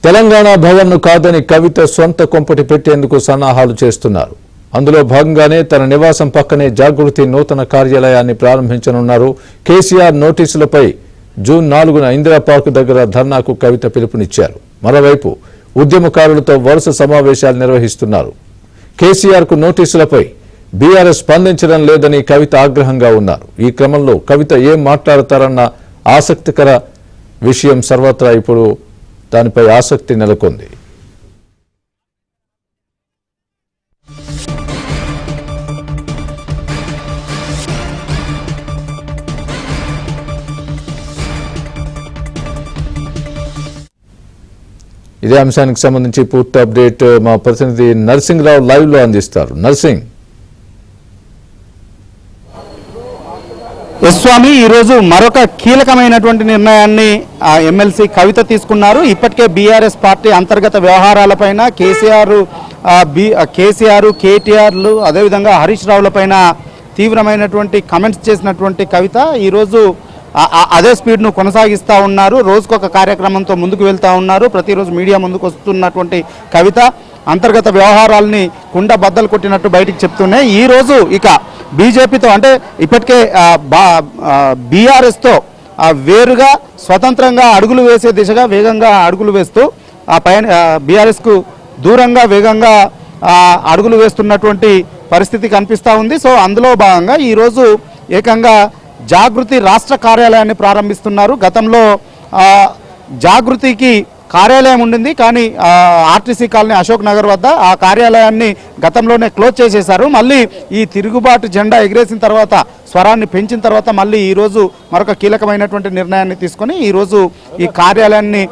తెలంగాణ భవన్ను కాదని కవిత సొంత కొంపటి పెట్టేందుకు సన్నాహాలు చేస్తున్నారు. అందులో భాగంగానే తన నివాసం పక్కనే జాగృతి నూతన కార్యాలయాన్ని ప్రారంభించనున్నారు. కేసీఆర్ నోటీసులపై జూన్ 4న ఇందిరా పార్క్ దగ్గర ధర్నాకు కవిత పిలుపునిచ్చారు. మరోవైపు ఉద్యమకారులతో వరుస సమావేశాలు నిర్వహిస్తున్నారు. కేసీఆర్ కు నోటీసులపై బీఆర్ఎస్ స్పందించడం లేదని కవిత ఆగ్రహంగా ఉన్నారు. ఈ క్రమంలో కవిత ఏం మాట్లాడతారన్న ఆసక్తికర విషయం సర్వత్రా ఇప్పుడు దానిపై ఆసక్తి నెలకొంది. ఇదే అంశానికి సంబంధించి పూర్తి అప్డేట్ మా ప్రతినిధి నర్సింగ్ రావు లైవ్ లో అందిస్తారు. నర్సింగ్. స్వామి, ఈరోజు మరొక కీలకమైనటువంటి నిర్ణయాన్ని ఎమ్మెల్సీ కవిత తీసుకున్నారు. ఇప్పటికే బీఆర్ఎస్ పార్టీ అంతర్గత వ్యవహారాలపైన కేసీఆర్ కేటీఆర్లు అదేవిధంగా హరీష్ రావులపైన తీవ్రమైనటువంటి కమెంట్స్ చేసినటువంటి కవిత ఈరోజు అదే స్పీడ్ను కొనసాగిస్తూ ఉన్నారు. రోజుకొక కార్యక్రమంతో ముందుకు వెళ్తూ ఉన్నారు. ప్రతిరోజు మీడియా ముందుకు వస్తున్నటువంటి కవిత అంతర్గత వ్యవహారాలని కుండ బద్దలు కొట్టినట్టు బయటికి చెప్తున్నాయి. ఈరోజు ఇక బీజేపీతో అంటే ఇప్పటికే బీఆర్ఎస్తో వేరుగా స్వతంత్రంగా అడుగులు వేసే దిశగా వేగంగా అడుగులు వేస్తూ బీఆర్ఎస్కు దూరంగా వేగంగా అడుగులు వేస్తున్నటువంటి పరిస్థితి కనిపిస్తూ ఉంది. సో అందులో భాగంగా ఈరోజు ఏకంగా జాగృతి రాష్ట్ర కార్యాలయాన్ని ప్రారంభిస్తున్నారు. గతంలో జాగృతికి కార్యాలయం ఉండింది, కానీ ఆర్టీసీ కాలనీ అశోక్ నగర్ వద్ద ఆ కార్యాలయాన్ని గతంలోనే క్లోజ్ చేసేశారు. మళ్ళీ ఈ తిరుగుబాటు జెండా ఎగిరేసిన తర్వాత, స్వరాన్ని పెంచిన తర్వాత మళ్ళీ ఈరోజు మరొక కీలకమైనటువంటి నిర్ణయాన్ని తీసుకొని ఈరోజు ఈ కార్యాలయాన్ని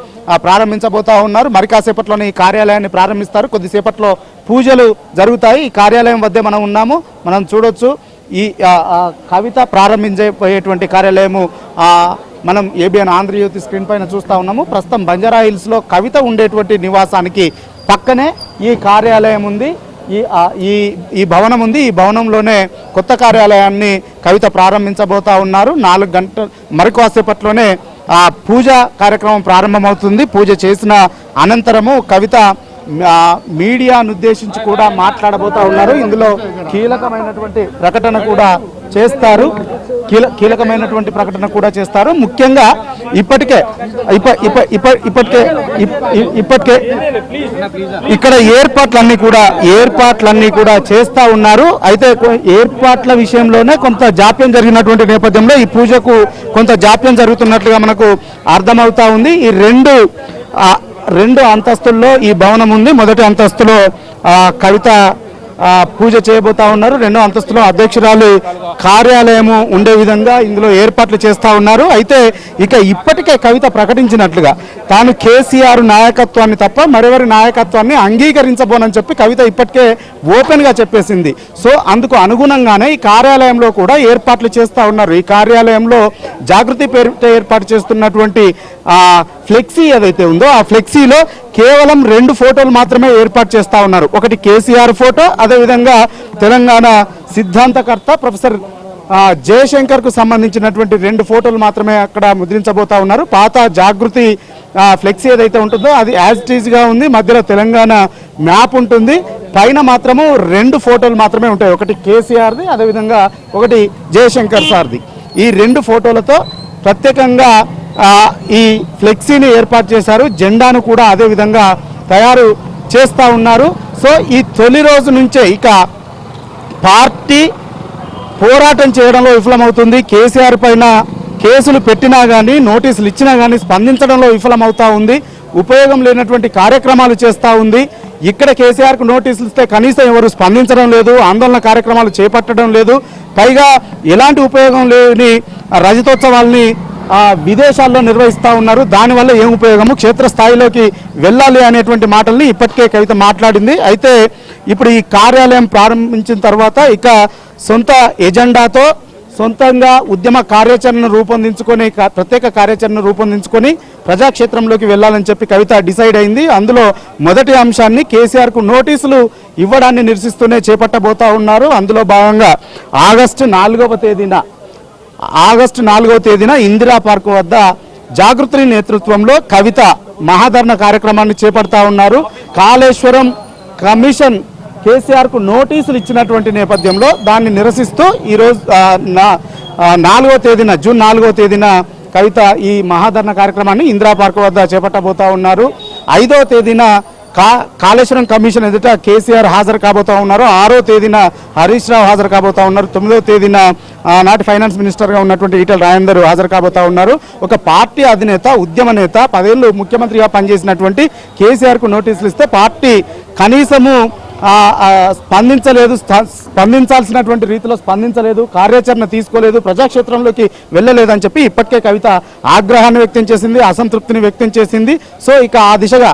ప్రారంభించబోతా ఉన్నారు. మరి కాసేపట్లోనే ఈ కార్యాలయాన్ని ప్రారంభిస్తారు. కొద్దిసేపట్లో పూజలు జరుగుతాయి. ఈ కార్యాలయం వద్దే మనం ఉన్నాము. మనం చూడొచ్చు ఈ కవిత ప్రారంభించబోయేటువంటి కార్యాలయము మనం ఏబిఎన్ ఆంధ్రజ్యోతి స్క్రీన్ పైన చూస్తూ ఉన్నాము. ప్రస్తుతం బంజారా హిల్స్లో కవిత ఉండేటువంటి నివాసానికి పక్కనే ఈ కార్యాలయం ఉంది, ఈ భవనం ఉంది. ఈ భవనంలోనే కొత్త కార్యాలయాన్ని కవిత ప్రారంభించబోతా ఉన్నారు. 4 గంటల మరికొద్దిసేపట్లోనే పూజ కార్యక్రమం ప్రారంభమవుతుంది. పూజ చేసిన అనంతరము కవిత మీడియాను ఉద్దేశించి కూడా మాట్లాడబోతా ఉన్నారు. ఇందులో కీలకమైనటువంటి ప్రకటన కూడా చేస్తారు. ముఖ్యంగా ఇప్పటికే ఇక్కడ ఏర్పాట్లన్నీ కూడా చేస్తా ఉన్నారు. అయితే ఏర్పాట్ల విషయంలోనే కొంత జాప్యం జరిగినటువంటి నేపథ్యంలో ఈ పూజకు కొంత జాప్యం జరుగుతున్నట్లుగా మనకు అర్థమవుతా ఉంది. ఈ రెండు అంతస్తుల్లో ఈ భవనం ఉంది. మొదటి అంతస్తులో కవిత పూజ చేయబోతా ఉన్నారు. రెండో అంతస్తులో అధ్యక్షురాలు కార్యాలయము ఉండే విధంగా ఇందులో ఏర్పాట్లు చేస్తూ ఉన్నారు. అయితే ఇక ఇప్పటికే కవిత ప్రకటించినట్లుగా తాను కేసీఆర్ నాయకత్వాన్ని తప్ప మరెవరి నాయకత్వాన్ని అంగీకరించబోనని చెప్పి కవిత ఇప్పటికే ఓపెన్గా చెప్పేసింది. సో అందుకు అనుగుణంగానే ఈ కార్యాలయంలో కూడా ఏర్పాట్లు చేస్తూ ఉన్నారు. ఈ కార్యాలయంలో జాగృతి పేరిట ఏర్పాటు చేస్తున్నటువంటి ఫ్లెక్సీ ఏదైతే ఉందో ఆ ఫ్లెక్సీలో కేవలం 2 ఫోటోలు మాత్రమే ఏర్పాటు చేస్తూ ఉన్నారు. ఒకటి కేసీఆర్ ఫోటో, అదేవిధంగా తెలంగాణ సిద్ధాంతకర్త ప్రొఫెసర్ జయశంకర్కు సంబంధించినటువంటి 2 ఫోటోలు మాత్రమే అక్కడ ముద్రించబోతా ఉన్నారు. పాత జాగృతి ఫ్లెక్సీ ఏదైతే ఉంటుందో అది యాజ్ ఇట్ ఈజ్గా ఉంది. మధ్యలో తెలంగాణ మ్యాప్ ఉంటుంది. పైన మాత్రము 2 ఫోటోలు మాత్రమే ఉంటాయి. ఒకటి కేసీఆర్ది, అదేవిధంగా ఒకటి జయశంకర్ సార్ది. ఈ 2 ఫోటోలతో ప్రత్యేకంగా ఈ ఫ్లెక్సీని ఏర్పాటు చేశారు. జెండాను కూడా అదే విధంగా తయారు చేస్తూ ఉన్నారు. సో ఈ తొలి రోజు నుంచే ఇక పార్టీ పోరాటం చేయడంలో విఫలమవుతుంది. కేసీఆర్ పైన కేసులు పెట్టినా కానీ, నోటీసులు ఇచ్చినా కానీ స్పందించడంలో విఫలమవుతూ ఉంది. ఉపయోగం లేనటువంటి కార్యక్రమాలు చేస్తూ ఉంది. ఇక్కడ కేసీఆర్కు నోటీసులు ఇస్తే కనీసం ఎవరు స్పందించడం లేదు, ఆందోళన కార్యక్రమాలు చేపట్టడం లేదు. పైగా ఎలాంటి ఉపయోగం లేని రజతోత్సవాల్ని విదేశాల్లో నిర్వహిస్తూ ఉన్నారు. దానివల్ల ఏం ఉపయోగము, క్షేత్రస్థాయిలోకి వెళ్ళాలి అనేటువంటి మాటల్ని ఇప్పటికే కవిత మాట్లాడింది. అయితే ఇప్పుడు ఈ కార్యాలయం ప్రారంభించిన తర్వాత ఇక సొంత ఎజెండాతో సొంతంగా ఉద్యమ కార్యాచరణను రూపొందించుకొని, ప్రత్యేక కార్యాచరణను రూపొందించుకొని ప్రజాక్షేత్రంలోకి వెళ్ళాలని చెప్పి కవిత డిసైడ్ అయింది. అందులో మొదటి అంశాన్ని కేసీఆర్కు నోటీసులు ఇవ్వడాన్ని నిరసిస్తూనే చేపట్టబోతా ఉన్నారు. అందులో భాగంగా ఆగస్టు 4వ తేదీన ఇందిరా పార్క్ వద్ద జాగృతి నేతృత్వంలో కవిత మహాధరణ కార్యక్రమాన్ని చేపడతా ఉన్నారు. కాళేశ్వరం కమిషన్ కేసీఆర్ కు నోటీసులు ఇచ్చినటువంటి నేపథ్యంలో దాన్ని నిరసిస్తూ ఈరోజు 4వ తేదీన జూన్ 4వ తేదీన కవిత ఈ మహాధరణ కార్యక్రమాన్ని ఇందిరా పార్క్ వద్ద చేపట్టబోతా ఉన్నారు. 5వ తేదీన కాళేశ్వరం కమిషన్ ఎదుట కేసీఆర్ హాజరు కాబోతా ఉన్నారు. 6వ తేదీన హరీష్ రావు హాజరు కాబోతా ఉన్నారు. 9వ తేదీన నాటి ఫైనాన్స్ మినిస్టర్గా ఉన్నటువంటి ఈటెల రాజేందర్ హాజరు కాబోతా ఉన్నారు. ఒక పార్టీ అధినేత, ఉద్యమ నేత, 10 ఏళ్ళు ముఖ్యమంత్రిగా పనిచేసినటువంటి కేసీఆర్కు నోటీసులు ఇస్తే పార్టీ కనీసము స్పందించాల్సినటువంటి రీతిలో స్పందించలేదు, కార్యాచరణ తీసుకోలేదు, ప్రజాక్షేత్రంలోకి వెళ్ళలేదని చెప్పి ఇప్పటికే కవిత ఆగ్రహాన్ని వ్యక్తం చేసింది, అసంతృప్తిని వ్యక్తం చేసింది. సో ఇక ఆ దిశగా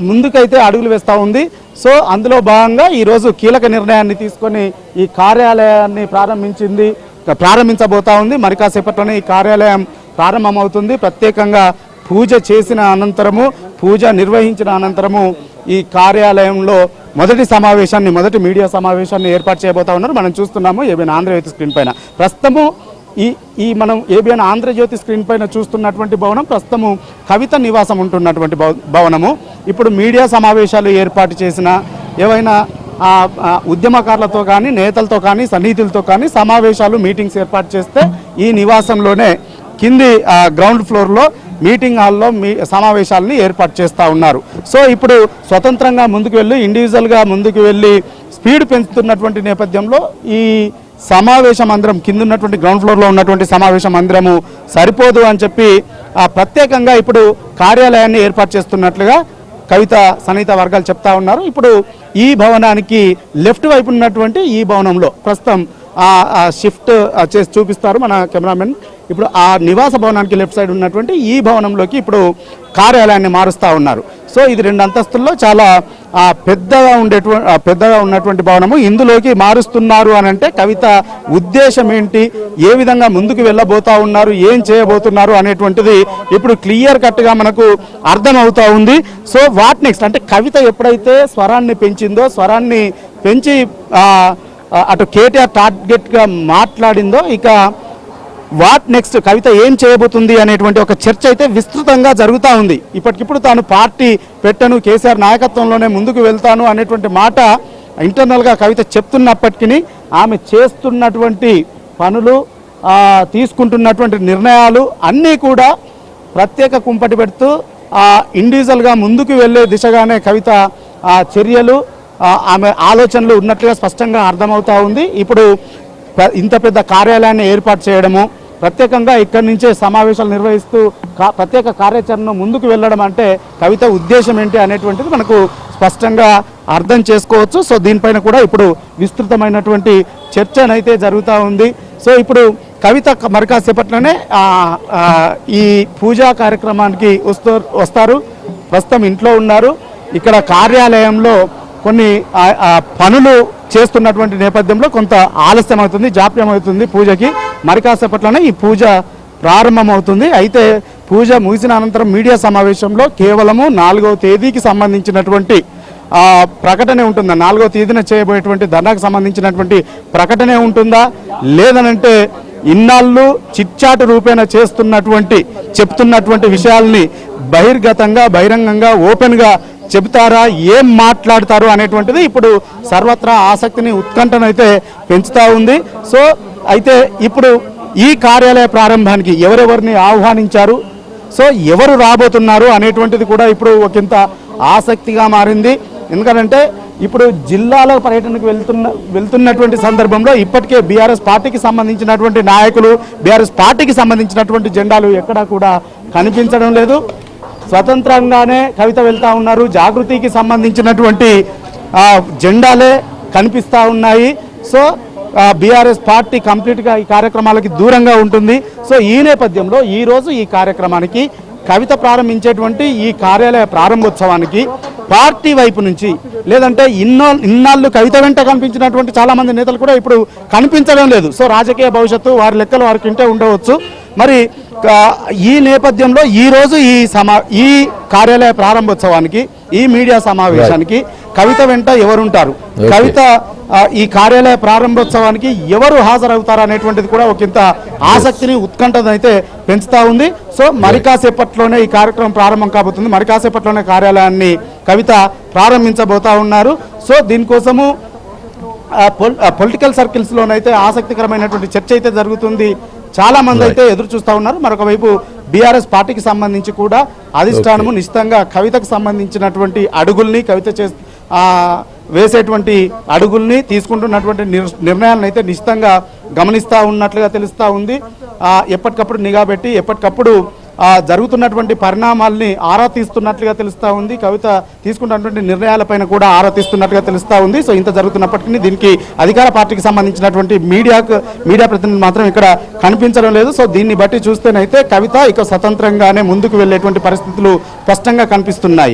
ముందుకైతే అడుగులు వేస్తూ ఉంది. సో అందులో భాగంగా ఈరోజు కీలక నిర్ణయాన్ని తీసుకొని ఈ కార్యాలయాన్ని ప్రారంభించబోతా ఉంది. మరి కాసేపట్లోనే ఈ కార్యాలయం ప్రారంభమవుతుంది. ప్రత్యేకంగా పూజ చేసిన అనంతరము, పూజ నిర్వహించిన అనంతరము ఈ కార్యాలయంలో మొదటి మీడియా సమావేశాన్ని ఏర్పాటు చేయబోతా ఉన్నారు. మనం చూస్తున్నాము ఏబిఎన్ ఆంధ్రజ్యోతి స్క్రీన్ పైన. ప్రస్తుతము మనం ఏబిఎన్ ఆంధ్రజ్యోతి స్క్రీన్ పైన చూస్తున్నటువంటి భవనం ప్రస్తుతము కవిత నివాసం ఉంటున్నటువంటి భవనము. ఇప్పుడు మీడియా సమావేశాలు ఏర్పాటు చేసిన ఏవైనా ఉద్యమకారులతో కానీ, నేతలతో కానీ, సన్నిహితులతో కానీ సమావేశాలు, మీటింగ్స్ ఏర్పాటు చేస్తే ఈ నివాసంలోనే కింది గ్రౌండ్ ఫ్లోర్లో మీటింగ్ హాల్లో సమావేశాలని ఏర్పాటు చేస్తూ ఉన్నారు. సో ఇప్పుడు స్వతంత్రంగా ముందుకు వెళ్ళి, ఇండివిజువల్గా ముందుకు వెళ్ళి స్పీడ్ పెంచుతున్నటువంటి నేపథ్యంలో ఈ సమావేశ మందిరం కింద ఉన్నటువంటి గ్రౌండ్ ఫ్లోర్లో ఉన్నటువంటి సమావేశ మందిరము సరిపోదు అని చెప్పి ప్రత్యేకంగా ఇప్పుడు కార్యాలయాన్ని ఏర్పాటు చేస్తున్నట్లుగా కవిత సన్నిహిత వర్గాలు చెప్తా ఉన్నారు. ఇప్పుడు ఈ భవనానికి లెఫ్ట్ వైపు ఉన్నటువంటి ఈ భవనంలో ప్రస్తుతం షిఫ్ట్ చేసి చూపిస్తారు మన కెమెరామెన్. ఇప్పుడు ఆ నివాస భవనానికి లెఫ్ట్ సైడ్ ఉన్నటువంటి ఈ భవనంలోకి ఇప్పుడు కార్యాలయాన్ని మారుస్తూ ఉన్నారు. సో ఇది 2 అంతస్తుల్లో చాలా పెద్దగా ఉన్నటువంటి భవనము. ఇందులోకి మారుస్తున్నారు అని అంటే కవిత ఉద్దేశం ఏంటి, ఏ విధంగా ముందుకు వెళ్ళబోతా ఉన్నారు, ఏం చేయబోతున్నారు అనేటువంటిది ఇప్పుడు క్లియర్ కట్గా మనకు అర్థమవుతా ఉంది. సో వాట్ నెక్స్ట్ అంటే కవిత ఎప్పుడైతే స్వరాన్ని పెంచిందో, స్వరాన్ని పెంచి అటు కేటీఆర్ టార్గెట్గా మాట్లాడిందో, ఇక వాట్ నెక్స్ట్ కవిత ఏం చేయబోతుంది అనేటువంటి ఒక చర్చ అయితే విస్తృతంగా జరుగుతూ ఉంది. ఇప్పటికిప్పుడు తాను పార్టీ పెట్టను, కేసీఆర్ నాయకత్వంలోనే ముందుకు వెళ్తాను అనేటువంటి మాట ఇంటర్నల్గా కవిత చెప్తున్నప్పటికీ ఆమె చేస్తున్నటువంటి పనులు, తీసుకుంటున్నటువంటి నిర్ణయాలు అన్నీ కూడా ప్రత్యేక కుంపటి పెడుతూ ఇండివిజువల్గా ముందుకు వెళ్ళే దిశగానే కవిత చర్యలు, ఆమె ఆలోచనలు ఉన్నట్లుగా స్పష్టంగా అర్థమవుతా ఉంది. ఇప్పుడు ఇంత పెద్ద కార్యాలయాన్ని ఏర్పాటు చేయడము, ప్రత్యేకంగా ఇక్కడి నుంచే సమావేశాలు నిర్వహిస్తూ ప్రత్యేక కార్యాచరణ ముందుకు వెళ్ళడం అంటే కవిత ఉద్దేశం ఏంటి అనేటువంటిది మనకు స్పష్టంగా అర్థం చేసుకోవచ్చు. సో దీనిపైన కూడా ఇప్పుడు విస్తృతమైనటువంటి చర్చనైతే జరుగుతూ ఉంది. సో ఇప్పుడు కవిత మరి కాసేపట్లోనే ఈ పూజా కార్యక్రమానికి వస్తారు. ప్రస్తుతం ఇంట్లో ఉన్నారు. ఇక్కడ కార్యాలయంలో కొన్ని పనులు చేస్తున్నటువంటి నేపథ్యంలో కొంత ఆలస్యం అవుతుంది, జాప్యం అవుతుంది పూజకి. మరి కాసేపట్లోనే ఈ పూజ ప్రారంభమవుతుంది. అయితే పూజ ముగిసిన అనంతరం మీడియా సమావేశంలో కేవలము 4వ తేదీకి సంబంధించినటువంటి ప్రకటనే ఉంటుందా, 4వ తేదీన చేయబోయేటువంటి ధర్నాకు సంబంధించినటువంటి ప్రకటనే ఉంటుందా, లేదనంటే ఇన్నాళ్ళు చిట్చాటు రూపేణ చెప్తున్నటువంటి విషయాల్ని బహిరంగంగా ఓపెన్గా చెబుతారా, ఏం మాట్లాడతారు అనేటువంటిది ఇప్పుడు సర్వత్రా ఆసక్తిని, ఉత్కంఠను అయితే పెంచుతూ ఉంది. సో అయితే ఇప్పుడు ఈ కార్యాలయ ప్రారంభానికి ఎవరెవరిని ఆహ్వానించారు, సో ఎవరు రాబోతున్నారు అనేటువంటిది కూడా ఇప్పుడు ఒకంత ఆసక్తిగా మారింది. ఎందుకంటే ఇప్పుడు జిల్లాల పర్యటనకు వెళ్తున్నటువంటి సందర్భంలో ఇప్పటికే బీఆర్ఎస్ పార్టీకి సంబంధించినటువంటి నాయకులు, బీఆర్ఎస్ పార్టీకి సంబంధించినటువంటి జెండాలు ఎక్కడా కూడా కనిపించడం లేదు. స్వతంత్రంగానే కవిత వెళ్తూ ఉన్నారు. జాగృతికి సంబంధించినటువంటి జెండాలే కనిపిస్తూ ఉన్నాయి. సో బీఆర్ఎస్ పార్టీ కంప్లీట్గా ఈ కార్యక్రమాలకి దూరంగా ఉంటుంది. సో ఈ నేపథ్యంలో ఈరోజు ఈ కార్యక్రమానికి కవిత ప్రారంభించేటువంటి ఈ కార్యాలయ ప్రారంభోత్సవానికి పార్టీ వైపు నుంచి, లేదంటే ఇన్నాళ్ళు కవిత వెంట కనిపించినటువంటి చాలామంది నేతలు కూడా ఇప్పుడు కనిపించడం లేదు. సో రాజకీయ భవిష్యత్తు వారి లెక్కలు వారికి ఇంటే ఉండవచ్చు. మరి ఈ నేపథ్యంలో ఈరోజు ఈ కార్యాలయ ప్రారంభోత్సవానికి, ఈ మీడియా సమావేశానికి కవిత వెంట ఎవరుంటారు, కవిత ఈ కార్యాలయ ప్రారంభోత్సవానికి ఎవరు హాజరవుతారు అనేటువంటిది కూడా ఒకంత ఆసక్తిని ఉత్కంఠను అయితే పెంచుతా ఉంది. సో మరి కాసేపట్లోనే ఈ కార్యక్రమం ప్రారంభం కాబోతుంది. మరి కాసేపట్లోనే కార్యాలయాన్ని కవిత ప్రారంభించబోతా ఉన్నారు. సో దీనికోసము పొలిటికల్ సర్కిల్స్లోనైతే ఆసక్తికరమైనటువంటి చర్చ అయితే జరుగుతుంది. చాలా మంది అయితే ఎదురు చూస్తూ ఉన్నారు. మరొక వైపు బీఆర్ఎస్ పార్టీకి సంబంధించి కూడా అధిష్టానము నిశ్చితంగా కవితకు సంబంధించినటువంటి అడుగుల్ని, కవిత వేసేటువంటి అడుగుల్ని, తీసుకుంటున్నటువంటి నిర్ణయాలను అయితే నిశ్చితంగా గమనిస్తూ ఉన్నట్లుగా తెలుస్తూ ఉంది. ఎప్పటికప్పుడు నిఘా పెట్టి ఎప్పటికప్పుడు జరుగుతున్నటువంటి పరిణామాల్ని ఆరా తీస్తున్నట్లుగా తెలుస్తూ ఉంది. కవిత తీసుకున్నటువంటి నిర్ణయాలపైన కూడా ఆరా తీస్తున్నట్లుగా తెలుస్తూ ఉంది. సో ఇంత జరుగుతున్నప్పటికీ దీనికి అధికార పార్టీకి సంబంధించినటువంటి మీడియా ప్రతినిధులు మాత్రం ఇక్కడ కనిపించడం లేదు. సో దీన్ని బట్టి చూస్తేనైతే కవిత ఇక స్వతంత్రంగానే ముందుకు వెళ్ళేటువంటి పరిస్థితులు స్పష్టంగా కనిపిస్తున్నాయి.